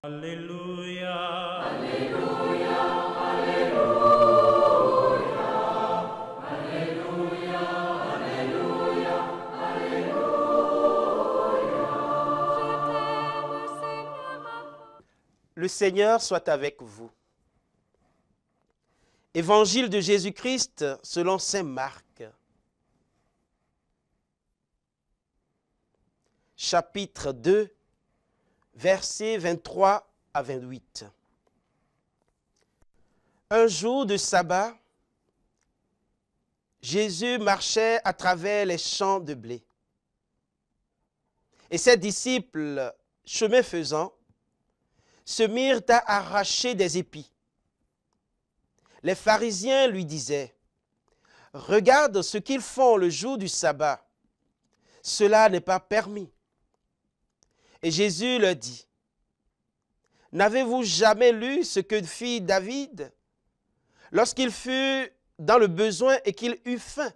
Alléluia. Alléluia, Alléluia, Alléluia, Alléluia, Alléluia. Le Seigneur soit avec vous. Évangile de Jésus-Christ selon saint Marc. Chapitre 2, versets 23 à 28. Un jour de sabbat, Jésus marchait à travers les champs de blé. Et ses disciples, chemin faisant, se mirent à arracher des épis. Les pharisiens lui disaient, « Regarde ce qu'ils font le jour du sabbat. Cela n'est pas permis. » Et Jésus leur dit, « N'avez-vous jamais lu ce que fit David lorsqu'il fut dans le besoin et qu'il eut faim,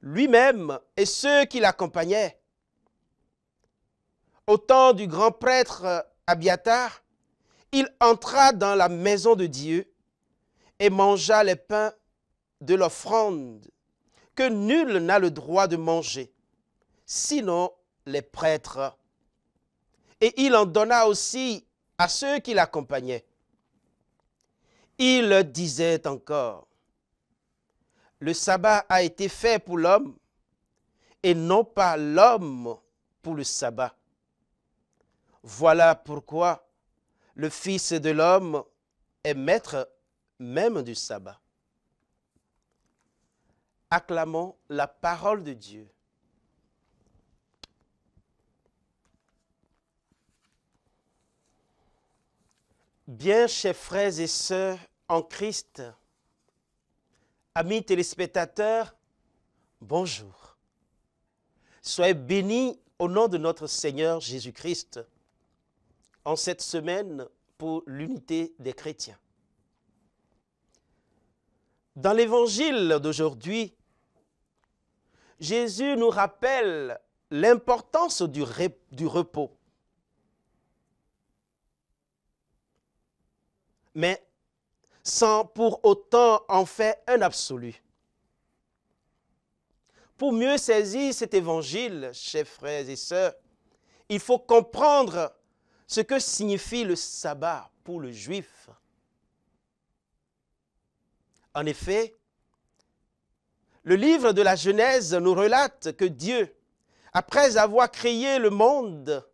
lui-même et ceux qui l'accompagnaient? Au temps du grand prêtre Abiatar, il entra dans la maison de Dieu et mangea les pains de l'offrande que nul n'a le droit de manger, sinon les prêtres. Et il en donna aussi à ceux qui l'accompagnaient. Il disait encore, « Le sabbat a été fait pour l'homme, et non pas l'homme pour le sabbat. Voilà pourquoi le Fils de l'homme est maître même du sabbat. » Acclamons la parole de Dieu. Bien, chers frères et sœurs en Christ, amis téléspectateurs, bonjour. Soyez bénis au nom de notre Seigneur Jésus-Christ en cette semaine pour l'unité des chrétiens. Dans l'évangile d'aujourd'hui, Jésus nous rappelle l'importance du repos. Mais sans pour autant en faire un absolu. Pour mieux saisir cet évangile, chers frères et sœurs, il faut comprendre ce que signifie le sabbat pour le juif. En effet, le livre de la Genèse nous relate que Dieu, après avoir créé le monde,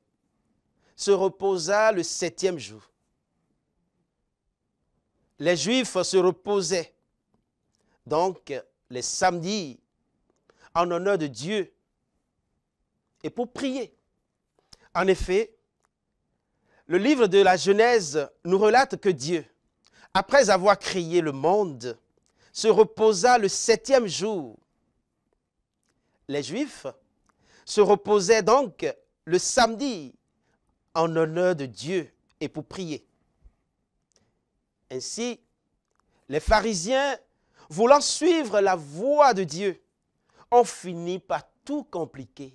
se reposa le 7e jour. Les Juifs se reposaient, donc les samedis, en honneur de Dieu et pour prier. En effet, le livre de la Genèse nous relate que Dieu, après avoir créé le monde, se reposa le 7e jour. Les Juifs se reposaient donc le samedi en honneur de Dieu et pour prier. Ainsi, les pharisiens, voulant suivre la voie de Dieu, ont fini par tout compliquer.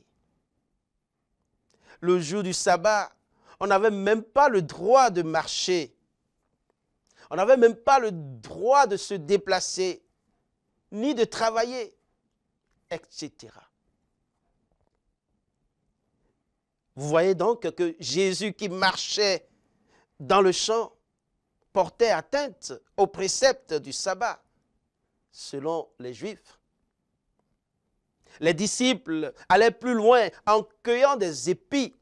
Le jour du sabbat, on n'avait même pas le droit de marcher. On n'avait même pas le droit de se déplacer, ni de travailler, etc. Vous voyez donc que Jésus qui marchait dans le champ portait atteinte aux préceptes du sabbat, selon les Juifs. Les disciples allaient plus loin en cueillant des épis.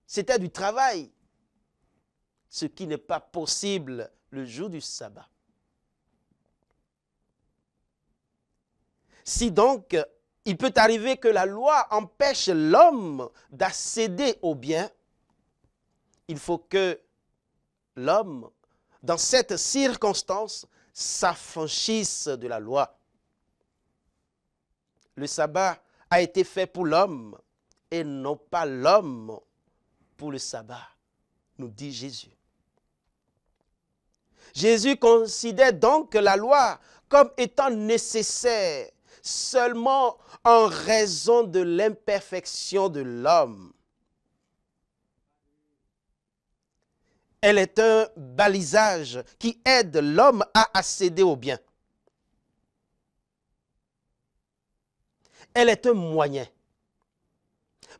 C'était du travail, ce qui n'est pas possible le jour du sabbat. Si donc il peut arriver que la loi empêche l'homme d'accéder au bien, il faut que l'homme, dans cette circonstance, s'affranchisse de la loi. Le sabbat a été fait pour l'homme et non pas l'homme pour le sabbat, nous dit Jésus. Jésus considère donc la loi comme étant nécessaire seulement en raison de l'imperfection de l'homme. Elle est un balisage qui aide l'homme à accéder au bien. Elle est un moyen.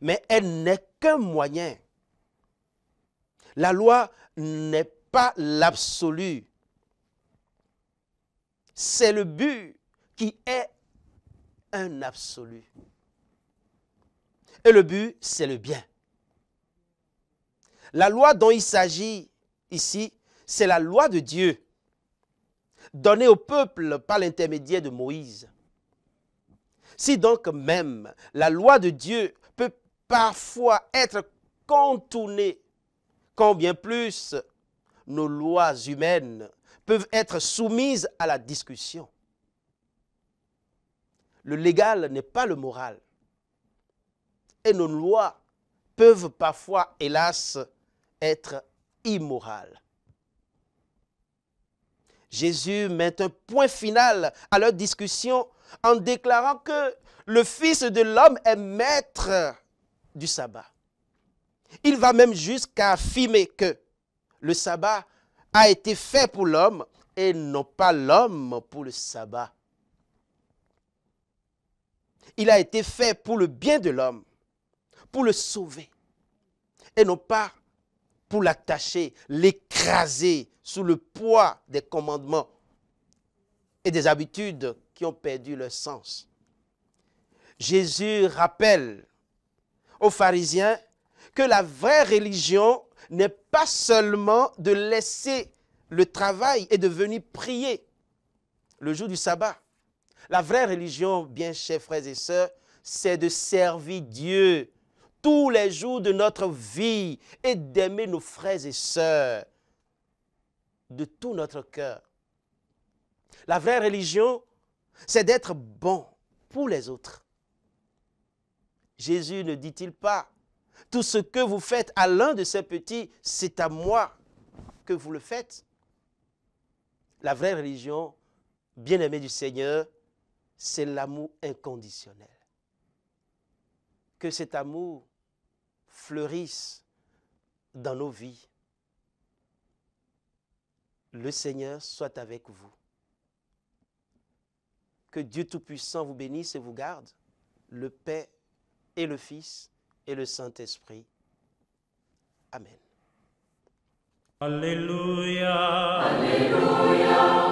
Mais elle n'est qu'un moyen. La loi n'est pas l'absolu. C'est le but qui est un absolu. Et le but, c'est le bien. La loi dont il s'agit ici, c'est la loi de Dieu, donnée au peuple par l'intermédiaire de Moïse. Si donc même la loi de Dieu peut parfois être contournée, combien plus nos lois humaines peuvent être soumises à la discussion. Le légal n'est pas le moral. Et nos lois peuvent parfois, hélas, être immorales. Jésus met un point final à leur discussion en déclarant que le Fils de l'homme est maître du sabbat. Il va même jusqu'à affirmer que le sabbat a été fait pour l'homme et non pas l'homme pour le sabbat. Il a été fait pour le bien de l'homme, pour le sauver, et non pas pour l'attacher, l'écraser sous le poids des commandements et des habitudes qui ont perdu leur sens. Jésus rappelle aux pharisiens que la vraie religion n'est pas seulement de laisser le travail et de venir prier le jour du sabbat. La vraie religion, bien chers frères et sœurs, c'est de servir Dieu tous les jours de notre vie et d'aimer nos frères et sœurs de tout notre cœur. La vraie religion, c'est d'être bon pour les autres. Jésus ne dit-il pas, tout ce que vous faites à l'un de ces petits, c'est à moi que vous le faites. La vraie religion, bien-aimée du Seigneur, c'est l'amour inconditionnel. Que cet amour fleurisse dans nos vies. Le Seigneur soit avec vous. Que Dieu Tout-Puissant vous bénisse et vous garde, le Père et le Fils et le Saint-Esprit. Amen. Alléluia. Alléluia.